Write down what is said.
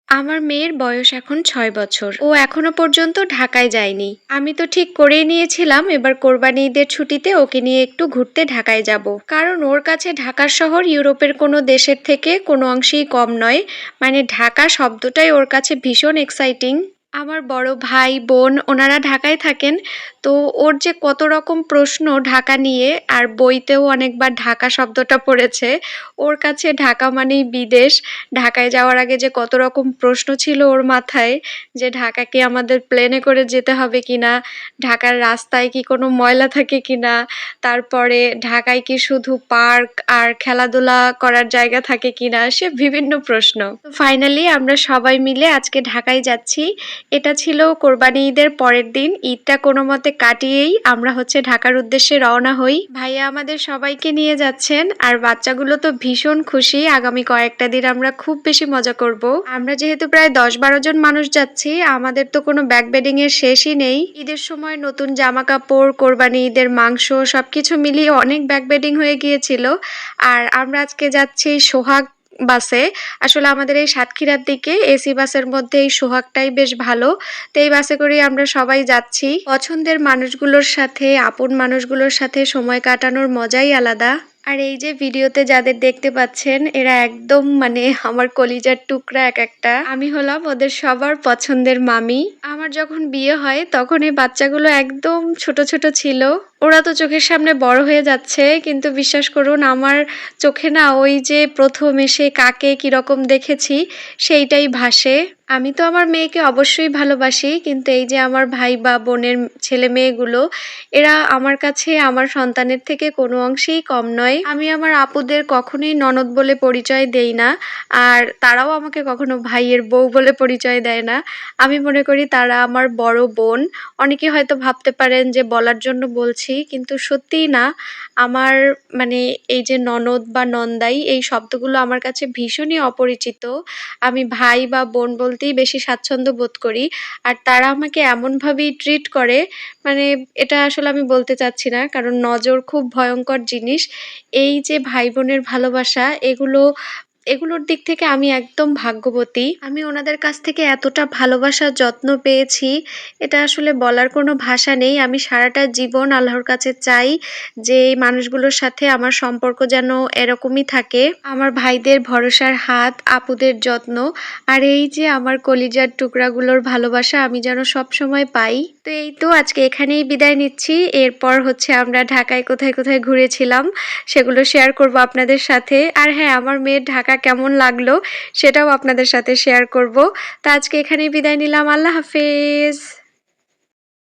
আমার মেয়ের বয়স এখন ৬ বছর। ও এখনো পর্যন্ত ঢাকায় যায়নি। আমি তো ঠিক করেই নিয়েছিলাম এবার কোরবানি ঈদের ছুটিতে ওকে নিয়ে একটু ঘুরতে ঢাকায় যাব। কারণ ওর কাছে ঢাকার শহর ইউরোপের কোনো দেশের থেকে কোনো অংশেই কম নয়। মানে ঢাকা শব্দটাই ওর কাছে ভীষণ এক্সাইটিং। আমার বড় ভাই বোন ওনারা ঢাকায় থাকেন। তো ওর যে কত রকম প্রশ্ন ঢাকা নিয়ে, আর বইতেও অনেকবার ঢাকা শব্দটা পড়েছে। ওর কাছে ঢাকা মানেই বিদেশ। ঢাকায় যাওয়ার আগে যে কত রকম প্রশ্ন ছিল ওর মাথায়, যে ঢাকাকে আমাদের প্লেনে করে যেতে হবে কিনা, ঢাকার রাস্তায় কি কোনো ময়লা থাকে কিনা, তারপরে ঢাকায় কি শুধু পার্ক আর খেলাধুলা করার জায়গা থাকে কিনা, সে বিভিন্ন প্রশ্ন। ফাইনালি আমরা সবাই মিলে আজকে ঢাকায় যাচ্ছি। এটা ছিল কোরবানি ঈদের পরের দিন। ঈদটা কোনো মতে কাটিয়েই আমরা ঢাকার উদ্দেশ্যে রওনা হই। ভাইয়া আমাদের সবাইকে নিয়ে যাচ্ছেন, আর বাচ্চাগুলো তো ভীষণ খুশি। আগামী কয়েকটা দিন আমরা খুব বেশি মজা করব। আমরা যেহেতু প্রায় ১০-১২ জন মানুষ যাচ্ছি, আমাদের তো কোনো ব্যাগ বেডিং এর শেষই নেই। ঈদের সময় নতুন জামা কাপড়, কোরবানি ঈদের মাংস সবকিছু মিলিয়ে অনেক ব্যাগ বেডিং হয়ে গিয়েছিল। আর আমরা আজকে যাচ্ছি সোহাগ বাসে। আসলে আমাদের এই সাতক্ষীরার দিকে এসি বাসের মধ্যে এই সোহাগটাই বেশ ভালো। তো এই বাসে করেই আমরা সবাই যাচ্ছি। পছন্দের মানুষগুলোর সাথে, আপন মানুষগুলোর সাথে সময় কাটানোর মজাই আলাদা। আর এই যে ভিডিওতে যাদের দেখতে পাচ্ছেন, এরা একদম মানে আমার কলিজার টুকরা এক একটা। আমি হলাম ওদের সবার পছন্দের মামি। আমার যখন বিয়ে হয় তখন এই বাচ্চাগুলো একদম ছোট ছোট ছিল। ওরা তো চোখের সামনে বড় হয়ে যাচ্ছে, কিন্তু বিশ্বাস করুন আমার চোখে না ওই যে প্রথম এসে কাকে কিরকম দেখেছি সেইটাই ভাসে। আমি তো আমার মেয়েকে অবশ্যই ভালোবাসি, কিন্তু এই যে আমার ভাই বা বোনের ছেলে মেয়েগুলো, এরা আমার কাছে আমার সন্তানের থেকে কোনো অংশেই কম নয়। আমি আমার আপুদের কখনোই ননদ বলে পরিচয় দেই না, আর তারাও আমাকে কখনো ভাইয়ের বউ বলে পরিচয় দেয় না। আমি মনে করি তারা আমার বড় বোন। অনেকে হয়তো ভাবতে পারেন যে বলার জন্য বলছি, কিন্তু সত্যিই না। আমার মানে এই যে ননদ বা নন্দাই, এই শব্দগুলো আমার কাছে ভীষণই অপরিচিত। আমি ভাই বা বোন বলতেই বেশি স্বাচ্ছন্দ্য বোধ করি। আর তারা আমাকে এমনভাবেই ট্রিট করে, মানে এটা আসলে আমি বলতে চাচ্ছি না, কারণ নজর খুব ভয়ঙ্কর জিনিস। এই যে ভাই বোনের ভালোবাসা, এগুলোর দিক থেকে আমি একদম ভাগ্যবতী। আমি ওনাদের কাছ থেকে এতটা ভালোবাসার যত্ন পেয়েছি, এটা আসলে বলার কোনো ভাষা নেই। আমি সারাটা জীবন আল্লাহর কাছে চাই যে এই মানুষগুলোর সাথে আমার সম্পর্ক যেন এরকমই থাকে। আমার ভাইদের ভরসার হাত, আপুদের যত্ন, আর এই যে আমার কলিজার টুকরাগুলোর ভালোবাসা আমি যেন সব সময় পাই। তো এই তো আজকে এখানেই বিদায় নিচ্ছি। এরপর আমরা ঢাকায় কোথায় কোথায় ঘুরেছিলাম সেগুলো শেয়ার করব আপনাদের সাথে। আর হ্যাঁ, আমার মেয়ের ঢাকা কেমন লাগলো সেটাও আপনাদের সাথে শেয়ার করব। তো আজকে এখানেই বিদায় নিলাম। আল্লাহ হাফেজ।